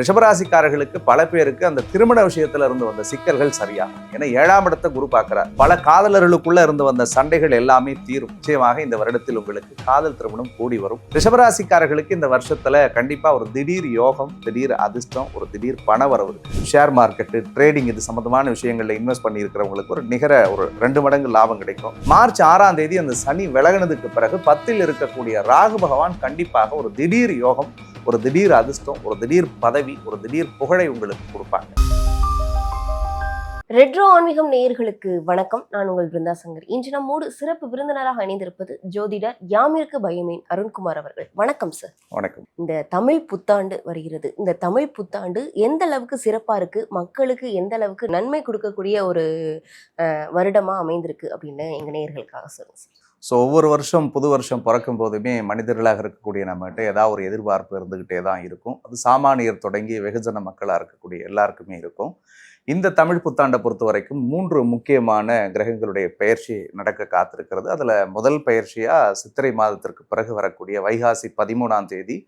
ரிஷபராசிக்காரர்களுக்கு பல பேருக்கு அந்த திருமண விஷயத்துல இருந்து வந்த சிக்கல்கள் சரியாகும். ஏன்னா 7ஆம் இடத்தை குரு பார்க்கிறார். பல காதலர்களுக்குள்ள இருந்து வந்த சண்டைகள் எல்லாமே தீரும். நிச்சயமாக இந்த வருடத்தில் உங்களுக்கு காதல் திருமணம் கூடி வரும். ரிஷபராசிக்காரர்களுக்கு இந்த வருஷத்துல கண்டிப்பா ஒரு திடீர் யோகம், திடீர் அதிர்ஷ்டம், ஒரு திடீர் பண வரவு. ஷேர் மார்க்கெட், ட்ரேடிங் இது சம்பந்தமான விஷயங்கள்ல இன்வெஸ்ட் பண்ணி இருக்கிறவங்களுக்கு ஒரு நிகர ஒரு 2 மடங்கு லாபம் கிடைக்கும். மார்ச் 6ஆம் தேதி அந்த சனி விலகினதுக்கு பிறகு 10ல் இருக்கக்கூடிய ராகு பகவான் கண்டிப்பாக ஒரு திடீர் யோகம், ஒரு திடீர் அதிர்ஷ்டம், ஒரு திடீர் பதவி, ஒரு திடீர் புகழை உங்களுக்கு கொடுப்பாங்க. ரெட்ரோ ஆன்மீகம் நேயர்களுக்கு வணக்கம். நான் உங்கள் பிருந்தா சங்கர். இன்று நம்மோடு சிறப்பு விருந்தினராக இணைந்திருப்பது ஜோதிடர் யாமிற்கு பயமேன் அருண்குமார் அவர்கள். வணக்கம் சார். வணக்கம். இந்த தமிழ் புத்தாண்டு வருகிறது. இந்த தமிழ் புத்தாண்டு எந்த அளவுக்கு சிறப்பா இருக்கு, மக்களுக்கு எந்த அளவுக்கு நன்மை கொடுக்கக்கூடிய ஒரு வருடமா அமைந்திருக்கு அப்படின்னு எங்க நேயர்களுக்காக சொல்லுங்க சார். ஸோ ஒவ்வொரு வருஷம் புது வருஷம் பிறக்கும் போதுமே மனிதர்களாக இருக்கக்கூடிய நம்மகிட்ட ஏதாவது ஒரு எதிர்பார்ப்பு இருந்துக்கிட்டே தான் இருக்கும். அது சாமானியர் தொடங்கி வெகுஜன மக்களாக இருக்கக்கூடிய எல்லாருக்குமே இருக்கும். இந்த தமிழ் புத்தாண்டை பொறுத்த வரைக்கும் 3 முக்கியமான கிரகங்களுடைய பெயர்ச்சி நடக்க காத்திருக்கிறது. அதில் முதல் பெயர்ச்சியாக சித்திரை மாதத்திற்கு பிறகு வரக்கூடிய வைகாசி 13ஆம் தேதி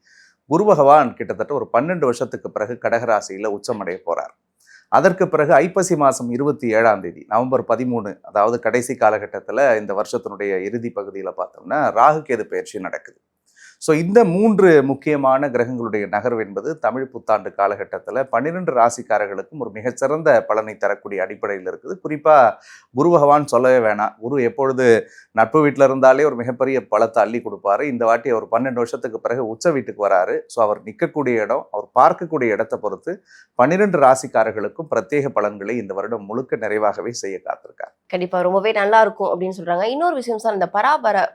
குரு பகவான் கிட்டத்தட்ட ஒரு 12 வருஷத்துக்கு பிறகு கடகராசியில் உச்சமடைய போகிறார். அதற்கு பிறகு ஐப்பசி மாதம் 27ஆம் தேதி நவம்பர் 13, அதாவது கடைசி காலகட்டத்தில் இந்த வருஷத்தினுடைய இறுதி பகுதியில் பார்த்தோம்னா ராகு கேது பெயர்ச்சி நடக்குது. ஸோ இந்த 3 முக்கியமான கிரகங்களுடைய நகர்வு என்பது தமிழ் புத்தாண்டு காலகட்டத்தில் 12 ராசிக்காரர்களுக்கும் ஒரு மிகச்சிறந்த பலனை தரக்கூடிய அடிப்படையில் இருக்குது. குறிப்பாக குரு பகவான் சொல்லவே வேணாம். குரு எப்பொழுது நட்பு வீட்டில் இருந்தாலே ஒரு மிகப்பெரிய பலத்தை அள்ளி கொடுப்பாரு. இந்த வாட்டி அவர் 12 வருஷத்துக்கு பிறகு உச்ச வீட்டுக்கு வராரு. ஸோ அவர் நிற்கக்கூடிய இடம், அவர் பார்க்கக்கூடிய இடத்தை பொறுத்து 12 ராசிக்காரர்களுக்கும் பிரத்யேக பலன்களை இந்த வருடம் முழுக்க நிறைவாகவே செய்ய காத்திருக்கார். கண்டிப்பா ரொம்பவே நல்லா இருக்கும் அப்படின்னு சொல்றாங்க. இன்னொரு விஷயம் சார், இந்த பராபர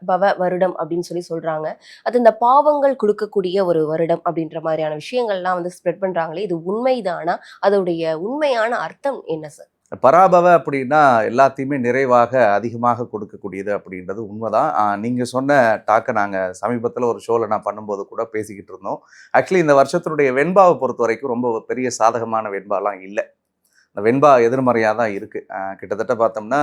வருடம் அப்படின்னு சொல்றாங்க. அது இந்த பாவங்கள் கொடுக்கக்கூடிய ஒரு வருடம் அப்படின்ற மாதிரியான விஷயங்கள்லாம் வந்து ஸ்ப்ரெட் பண்றாங்களே, இது உண்மைதானா? அதோடைய உண்மையான அர்த்தம் என்ன சார்? பராபவ அப்படின்னா எல்லாத்தையுமே நிறைவாக அதிகமாக கொடுக்கக்கூடியது அப்படின்றது உண்மைதான். நீங்கள் சொன்ன டாக்கை நாங்கள் சமீபத்தில் ஒரு ஷோவில் நான் பண்ணும்போது கூட பேசிக்கிட்டு இருந்தோம். ஆக்சுவலி இந்த வருஷத்தினுடைய வெண்பாவை பொறுத்த வரைக்கும் ரொம்ப பெரிய சாதகமான வெண்பாலாம் இல்லை. இந்த வெண்பா எதிர்மறையாக தான் இருக்குது. கிட்டத்தட்ட பார்த்தோம்னா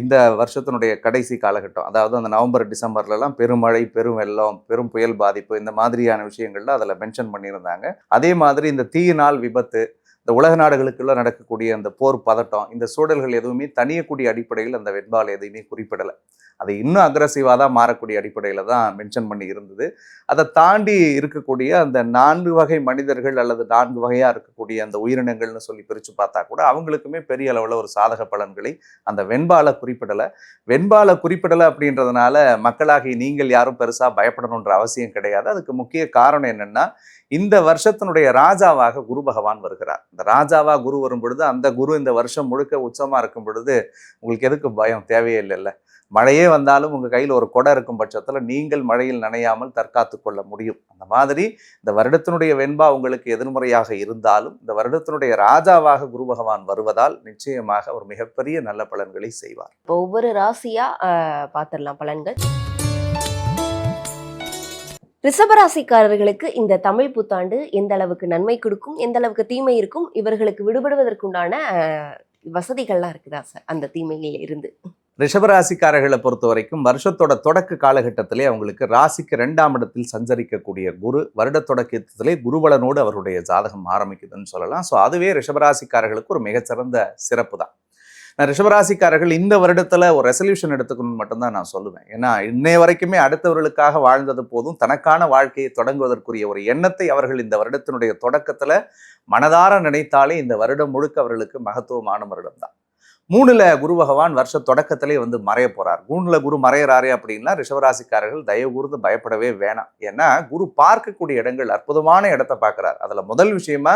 இந்த வருஷத்தினுடைய கடைசி காலகட்டம், அதாவது அந்த நவம்பர் டிசம்பர்லலாம் பெருமழை, பெரும் வெள்ளம், பெரும் புயல் பாதிப்பு, இந்த மாதிரியான விஷயங்கள்ல அதில் மென்ஷன் பண்ணியிருந்தாங்க. அதே மாதிரி இந்த தீயினால் விபத்து, இந்த உலக நாடுகளுக்குள்ள நடக்கக்கூடிய அந்த போர் பதட்டம், இந்த சூழல்கள் எதுவுமே தனியக்கூடிய அடிப்படையில் அந்த வெண்பால் எதையுமே குறிப்பிடலை. அது இன்னும் அக்ரஸிவாக தான் மாறக்கூடிய அடிப்படையில் தான் மென்ஷன் பண்ணி இருந்தது. அதை தாண்டி இருக்கக்கூடிய அந்த 4 வகை மனிதர்கள் அல்லது 4 வகையாக இருக்கக்கூடிய அந்த உயிரினங்கள்னு சொல்லி பிரித்து பார்த்தா கூட அவங்களுக்குமே பெரிய அளவில் ஒரு சாதக பலன்களை அந்த வெண்பாலை குறிப்பிடலை. வெண்பாலை குறிப்பிடலை அப்படின்றதுனால மக்களாகி நீங்கள் யாரும் பெருசாக பயப்படணுன்ற அவசியம் கிடையாது. அதுக்கு முக்கிய காரணம் என்னென்னா, இந்த வருஷத்தினுடைய ராஜாவாக குரு பகவான் வருகிறார். இந்த ராஜாவாக குரு வரும் பொழுது அந்த குரு இந்த வருஷம் முழுக்க உச்சமாக இருக்கும் பொழுது உங்களுக்கு எதுக்கு பயம்? தேவையே இல்லைல்ல. மழையே வந்தாலும் உங்கள் கையில் ஒரு கொடை இருக்கும் பட்சத்தில் நீங்கள் மழையில் நனையாமல் தற்காத்து கொள்ள முடியும். அந்த மாதிரி இந்த வருடத்தினுடைய வெண்பா உங்களுக்கு எதிர்மறையாக இருந்தாலும் இந்த வருடத்தினுடைய ராஜாவாக குரு பகவான் வருவதால் நிச்சயமாக ஒரு மிகப்பெரிய நல்ல பலன்களை செய்வார். ஒவ்வொரு ராசியா பார்த்துடலாம் பலன்கள். ரிஷபராசிக்காரர்களுக்கு இந்த தமிழ் புத்தாண்டு எந்த அளவுக்கு நன்மை கொடுக்கும், எந்த அளவுக்கு தீமை இருக்கும், இவர்களுக்கு விடுபடுவதற்குண்டான வசதிகள்லாம் இருக்குதா சார் அந்த தீமையில இருந்து? ரிஷபராசிக்காரர்களை பொறுத்த வரைக்கும் வருஷத்தோட தொடக்க காலகட்டத்திலே அவங்களுக்கு ராசிக்கு 2ஆம் இடத்தில் சஞ்சரிக்கக்கூடிய குரு வருட தொடக்கத்திலே குருபலனோடு அவருடைய ஜாதகம் ஆரம்பிக்குதுன்னு சொல்லலாம். ஸோ அதுவே ரிஷபராசிக்காரர்களுக்கு ஒரு மிகச்சிறந்த சிறப்பு தான். நான் ரிஷபராசிக்காரர்கள் இந்த வருடத்தில் ஒரு ரெசல்யூஷன் எடுத்துக்கணும்னு மட்டும்தான் நான் சொல்லுவேன். ஏன்னா இன்னைய வரைக்குமே அடுத்தவர்களுக்காக வாழ்ந்தது போதும், தனக்கான வாழ்க்கையை தொடங்குவதற்குரிய ஒரு எண்ணத்தை அவர்கள் இந்த வருடத்தினுடைய தொடக்கத்தில் மனதார நினைத்தாலே இந்த வருடம் முழுக்க அவர்களுக்கு மகத்துவமான வருடம் தான். 3ல் குரு பகவான் வருஷ தொடக்கத்திலே வந்து மறைய போறார். 3ல் குரு மறையறாரே அப்படின்னா ரிஷபராசிக்காரர்கள் தயவு கூர்ந்து பயப்படவே வேணாம். ஏன்னா குரு பார்க்கக்கூடிய இடங்கள் அற்புதமான இடத்தை பார்க்கிறார். அதுல முதல் விஷயமா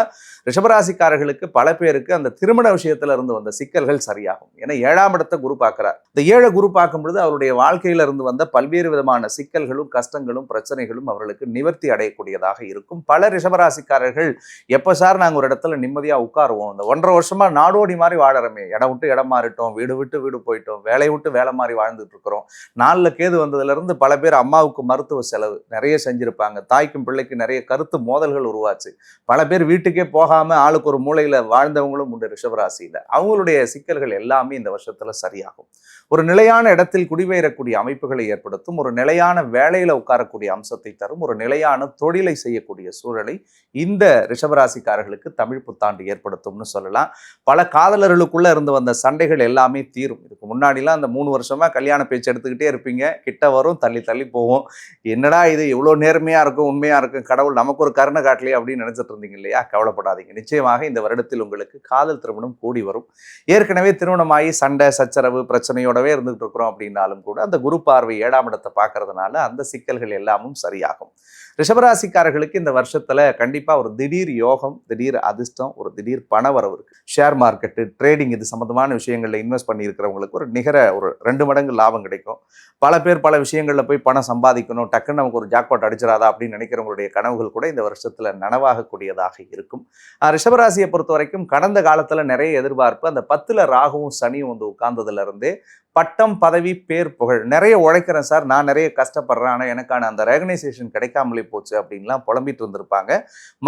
ரிஷபராசிக்காரர்களுக்கு பல பேருக்கு அந்த திருமண விஷயத்துல இருந்து வந்த சிக்கல்கள் சரியாகும். ஏன்னா 7ஆம் இடத்தை குரு பார்க்கிறார். இந்த 7 குரு பார்க்கும் பொழுது அவருடைய வாழ்க்கையில இருந்து வந்த பல்வேறு விதமான சிக்கல்களும் கஷ்டங்களும் பிரச்சனைகளும் அவர்களுக்கு நிவர்த்தி அடையக்கூடியதாக இருக்கும். பல ரிஷபராசிக்காரர்கள் எப்ப சார் நாங்கள் ஒரு இடத்துல நிம்மதியா உட்காருவோம், இந்த 1.5 வருஷமா நாடோடி மாதிரி வாழறமே, இடம் விட்டு இடம் இடம் மாறிட்டோம், வீடு விட்டு வீடு போயிட்டோம், வேலையை விட்டு வேலை மாறி வாழ்ந்துட்டு இருக்கிறோம். 4ல் கேது வந்ததுலேருந்து பல பேர் அம்மாவுக்கு மருத்துவ செலவு நிறைய செஞ்சுருப்பாங்க, தாய்க்கும் பிள்ளைக்கு நிறைய கருத்து மோதல்கள் உருவாச்சு. பல பேர் வீட்டுக்கே போகாமல் ஆளுக்கு ஒரு மூலையில் வாழ்ந்தவங்களும் உண்டு ரிஷபராசியில். அவங்களுடைய சிக்கல்கள் எல்லாமே இந்த வருஷத்தில் சரியாகும். ஒரு நிலையான இடத்தில் குடிபெயரக்கூடிய அமைப்புகளை ஏற்படுத்தும், ஒரு நிலையான வேலையில் உட்காரக்கூடிய அம்சத்தை தரும், ஒரு நிலையான தொழிலை செய்யக்கூடிய சூழலை இந்த ரிஷபராசிக்காரர்களுக்கு தமிழ் புத்தாண்டு ஏற்படுத்தும்னு சொல்லலாம். பல காதலர்களுக்குள்ள இருந்து வந்த சண்டைகள் எல்லாமே தீரும். இதுக்கு முன்னாடிலாம் அந்த 3 வருஷமா கல்யாண பேச்சு எடுத்துக்கிட்டே இருப்பீங்க, கிட்ட வரும், தள்ளி தள்ளி போகும். என்னடா இது இவ்வளோ நேர்மையா இருக்கும், உண்மையா இருக்கும், கடவுள் நமக்கு ஒரு கருணை காட்டலையே அப்படின்னு நினைச்சிட்டு இருந்தீங்க இல்லையா? கவலைப்படாதீங்க, நிச்சயமாக இந்த வருடத்தில் உங்களுக்கு காதல் திருமணம் கூடி வரும். ஏற்கனவே திருமணமாகி சண்டை சச்சரவு பிரச்சனையோடவே இருந்துகிட்டு இருக்கிறோம் அப்படின்னாலும் கூட அந்த குரு பார்வை 7ஆம் இடத்தை பார்க்கறதுனால அந்த சிக்கல்கள் எல்லாமும் சரியாகும். ரிஷபராசிக்காரர்களுக்கு இந்த வருஷத்துல கண்டிப்பா ஒரு திடீர் யோகம், திடீர் அதிர்ஷ்டம், ஒரு திடீர் பணவரவு இருக்கு. ஷேர் மார்க்கெட்டு, ட்ரேடிங் இது சம்பந்தமான விஷயங்கள்ல இன்வெஸ்ட் பண்ணி இருக்கிறவங்களுக்கு ஒரு நிகர ஒரு 2 மடங்கு லாபம் கிடைக்கும். பல பேர் பல விஷயங்கள்ல போய் பணம் சம்பாதிக்கணும், டக்குன்னு நமக்கு ஒரு ஜாக்பாட் அடிச்சிடாதா அப்படின்னு நினைக்கிறவங்களுடைய கனவுகள் கூட இந்த வருஷத்துல நனவாகக்கூடியதாக இருக்கும். ரிஷபராசியை பொறுத்த வரைக்கும் கடந்த காலத்துல நிறைய எதிர்பார்ப்பு, அந்த 10ல் ராகுவும் சனியும் வந்து உட்கார்ந்ததுல இருந்தே பட்டம், பதவி, பேர், புகழ் நிறைய உழைக்கிறேன் சார், நான் நிறைய கஷ்டப்படுறேன், ஆனால் எனக்கான அந்த ரெகனைசேஷன் கிடைக்காமலே போச்சு அப்படின்லாம் புலம்பிட்டு வந்திருப்பாங்க.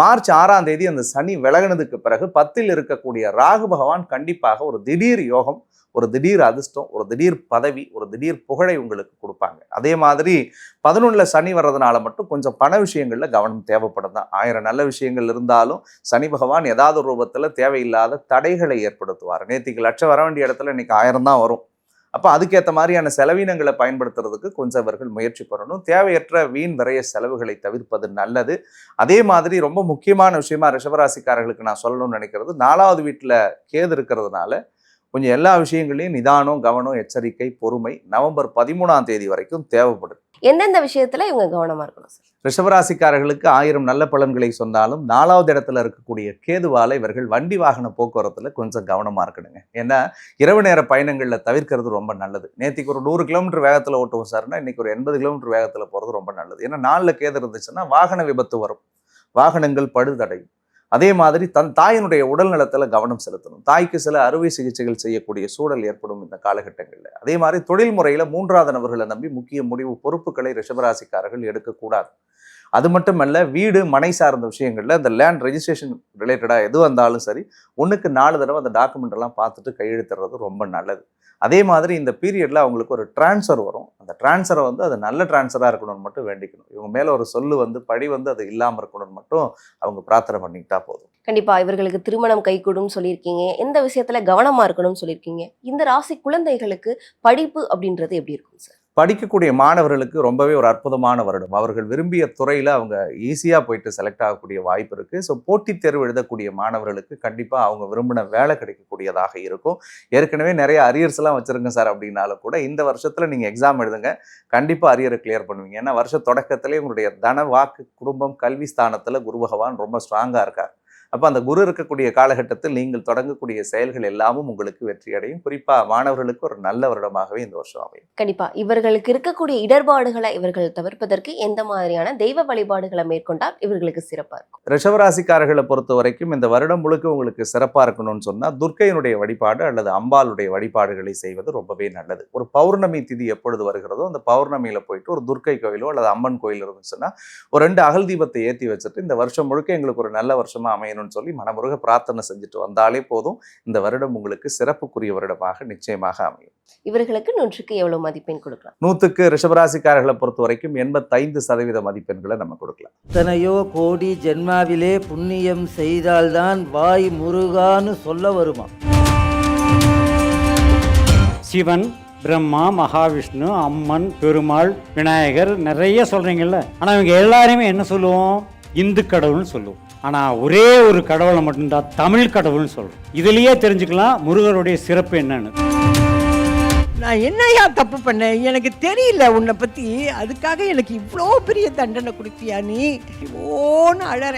மார்ச் 6ஆம் தேதி அந்த சனி விலகினதுக்கு பிறகு 10ல் இருக்கக்கூடிய ராகு பகவான் கண்டிப்பாக ஒரு திடீர் யோகம், ஒரு திடீர் அதிர்ஷ்டம், ஒரு திடீர் பதவி, ஒரு திடீர் புகழை உங்களுக்கு கொடுப்பாங்க. அதே மாதிரி 11ல் சனி வர்றதுனால மட்டும் கொஞ்சம் பண விஷயங்கள்ல கவனம் தேவைப்படும் தான். 1000 நல்ல விஷயங்கள் இருந்தாலும் சனி பகவான் ஏதாவது ஒரு ரூபத்தில் தேவையில்லாத தடைகளை ஏற்படுத்துவார். நேற்றுக்கு லட்சம் வர வேண்டிய இடத்துல இன்னைக்கு 1000 தான் வரும். அப்போ அதுக்கேற்ற மாதிரியான செலவினங்களை பயன்படுத்துறதுக்கு கொஞ்சம் இவர்கள் முயற்சி பண்ணணும். தேவையற்ற வீண் விரைய செலவுகளை தவிர்ப்பது நல்லது. அதே மாதிரி ரொம்ப முக்கியமான விஷயமா ரிஷபராசிக்காரர்களுக்கு நான் சொல்லணும்னு நினைக்கிறது, 4வது வீட்டில் கேது இருக்கிறதுனால கொஞ்சம் எல்லா விஷயங்களையும் நிதானம், கவனம், எச்சரிக்கை, பொறுமை நவம்பர் 13ஆம் தேதி வரைக்கும் தேவைப்படுது. எந்தெந்த விஷயத்துல இவங்க கவனமா இருக்கணும் சார்? ரிஷபராசிக்காரர்களுக்கு 1000 நல்ல பலன்களை சொன்னாலும் 4வது இடத்துல இருக்கக்கூடிய கேதுவால இவர்கள் வண்டி வாகன போக்குவரத்துல கொஞ்சம் கவனமா இருக்கணுங்க. ஏன்னா இரவு நேர பயணங்கள்ல தவிர்க்கிறது ரொம்ப நல்லது. நேற்றுக்கு ஒரு 100 கிலோமீட்டர் வேகத்துல ஓட்டுவோம் சார்னா இன்னைக்கு ஒரு 80 கிலோமீட்டர் வேகத்துல போறது ரொம்ப நல்லது. ஏன்னா 4ல் கேது இருந்துச்சுன்னா வாகன விபத்து வரும், வாகனங்கள் பழுதடையும். அதே மாதிரி தன் தாயினுடைய உடல் நலத்தில் கவனம் செலுத்தணும். தாய்க்கு சில அறுவை சிகிச்சைகள் செய்யக்கூடிய சூழல் ஏற்படும் இந்த காலகட்டங்களில். அதே மாதிரி தொழில் முறையில் 3வது நபர்களை நம்பி முக்கிய முடிவு பொறுப்புகளை ரிஷபராசிக்காரர்கள் எடுக்கக்கூடாது. அது மட்டுமல்ல, வீடு மனை சார்ந்த விஷயங்கள்ல இந்த லேண்ட் ரெஜிஸ்ட்ரேஷன் ரிலேட்டடாக எது வந்தாலும் சரி 1க்கு 4 தடவை அந்த டாக்குமெண்ட் எல்லாம் பார்த்துட்டு கையெழுத்துறது ரொம்ப நல்லது. அதே மாதிரி இந்த பீரியட்ல அவங்களுக்கு ஒரு டிரான்ஸ்ஃபர் வரும். அந்த டிரான்ஸ்ஃபரை வந்து அது நல்ல டிரான்ஸ்ஃபராக இருக்கணும்னு மட்டும் வேண்டிக்கணும். இவங்க மேல ஒரு சொல்லு வந்து பழி வந்து அது இல்லாமல் இருக்கணும்னு மட்டும் அவங்க பிரார்த்தனை பண்ணிக்கிட்டா போதும். கண்டிப்பா இவர்களுக்கு திருமணம் கைகூடும் சொல்லியிருக்கீங்க, எந்த விஷயத்துல கவனமா இருக்கணும்னு சொல்லியிருக்கீங்க. இந்த ராசி குழந்தைகளுக்கு படிப்பு அப்படின்றது எப்படி இருக்கும் சார்? படிக்கக்கூடிய மாணவர்களுக்கு ரொம்பவே ஒரு அற்புதமான வருடம். அவர்கள் விரும்பிய துறையில் அவங்க ஈஸியாக போயிட்டு செலக்ட் ஆகக்கூடிய வாய்ப்பு இருக்குது. ஸோ போட்டித் தேர்வு எழுதக்கூடிய மாணவர்களுக்கு கண்டிப்பாக அவங்க விரும்பின வேலை கிடைக்கக்கூடியதாக இருக்கும். ஏற்கனவே நிறைய அரியர்ஸ்லாம் வச்சுருங்க சார் அப்படின்னாலும் கூட இந்த வருஷத்தில் நீங்கள் எக்ஸாம் எழுதுங்க, கண்டிப்பாக அரியரை கிளியர் பண்ணுவீங்க. ஏன்னா வருஷ தொடக்கத்திலே உங்களுடைய தன, வாக்கு, குடும்பம், கல்வி ஸ்தானத்தில் குரு பகவான் ரொம்ப ஸ்ட்ராங்காக இருக்கார். அப்போ அந்த குரு இருக்கக்கூடிய காலகட்டத்தில் நீங்கள் தொடங்கக்கூடிய செயல்கள் எல்லாமும் உங்களுக்கு வெற்றி அடையும். குறிப்பாக மாணவர்களுக்கு ஒரு நல்ல வருடமாகவே இந்த வருஷம் அமையும். கண்டிப்பா இவர்களுக்கு இருக்கக்கூடிய இடர்பாடுகளை இவர்கள் தவிர்ப்பதற்கு எந்த மாதிரியான தெய்வ வழிபாடுகளை மேற்கொண்டால் இவர்களுக்கு சிறப்பா இருக்கும்? ரிஷபராசிக்காரர்களை பொறுத்த வரைக்கும் இந்த வருடம் முழுக்க உங்களுக்கு சிறப்பாக இருக்கணும்னு சொன்னால் துர்க்கையினுடைய வழிபாடு அல்லது அம்பாளுடைய வழிபாடுகளை செய்வது ரொம்பவே நல்லது. ஒரு பௌர்ணமி திதி எப்பொழுது வருகிறதோ அந்த பௌர்ணமியில் போயிட்டு ஒரு துர்க்கை கோயிலோ அல்லது அம்மன் கோயில் இருந்துச்சுன்னா ஒரு 2 அகல் தீபத்தை ஏற்றி வச்சுட்டு இந்த வருஷம் முழுக்க எங்களுக்கு ஒரு நல்ல வருஷமா அமையணும் சொல்லி மனமுருக பிரார்த்தனை செஞ்சுட்டு வந்தாலே போதும். இந்த வருடம் உங்களுக்கு சிறப்புக்குரிய வருடமாக நிச்சயமாக அமையும். இவர்களுக்கு 100க்கு எவ்வளவு மதிப்பெண் கொடுக்கலாம்? 100க்கு ரிஷபராசிக்காரர்களை பொறுத்த வரைக்கும் 85% மதிப்பெண்களை நம்ம கொடுக்கலாம். எத்தனையோ கோடி ஜென்மாவிலே புண்ணியம் செய்தால்தான் வாய் முருகான்னு சொல்ல வருமா. சிவன், பிரம்மா, மகாவிஷ்ணு, அம்மன், பெருமாள், விநாயகர் நிறைய சொல்றீங்கல்ல. ஆனா இவங்க எல்லாருமே என்ன சொல்லுவோம்? இந்து கடவுள்னு சொல்லுவோம். ஆனால் ஒரே ஒரு கடவுளை மட்டும்தான் தமிழ் கடவுள்னு சொல்கிறோம். இதுலேயே தெரிஞ்சுக்கலாம் முருகருடைய சிறப்பு என்னன்னு. நான் என்னையா தப்பு பண்ணேன்? எனக்கு தெரியல உன்னை பற்றி, அதுக்காக எனக்கு இவ்வளோ பெரிய தண்டனை கொடுத்தியா நீ? ஓன்னு அழற.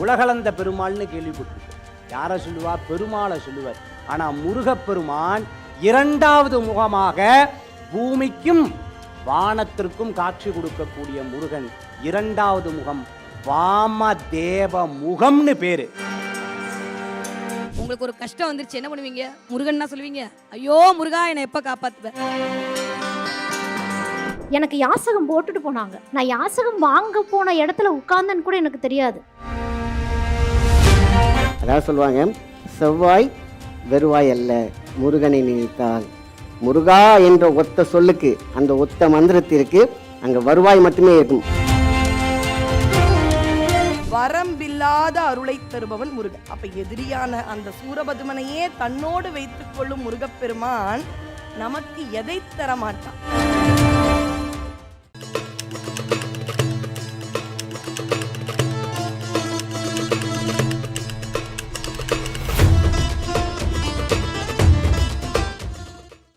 உலகளந்த பெருமாள்னு கேள்விப்பட்டிருக்கோம். யாரை சொல்லுவா? பெருமாளை சொல்லுவார். ஆனால் முருகப்பெருமான் 2வது முகமாக பூமிக்கும் வானத்திற்கும் காட்சி கொடுக்கக்கூடிய முருகன் 2வது முகம் வாமதேவ முகம்னு பேரு. உங்களுக்கு ஒரு கஷ்டம் வந்துருச்சு என்ன பண்ணுவீங்க? முருகன்னா சொல்லுவீங்க, ஐயோ முருகா என்னை எப்ப காப்பாத்துவ? எனக்கு யாசகம் போட்டுட்டு போனாங்க. நான் யாசகம் வாங்க போன இடத்துல உட்கார்ந்தேன்னு கூட எனக்கு தெரியாது. அதாவது சொல்லுவாங்க, செவ்வாய் வெறுவாய் அல்ல, முருகனை நினைத்தால். முருகா என்ற ஒத்த சொல்லுக்கு, அந்த ஒத்த மந்திரத்திற்கு அங்க வருவாய் மட்டுமே இருக்கும். வரம்பில்லாத அருளை தருபவன் முருகன். அப்ப எதிரியான அந்த சூரபதுமனையே தன்னோடு வைத்துக் கொள்ளும் முருகப்பெருமான் நமக்கு எதை தர மாட்டான்?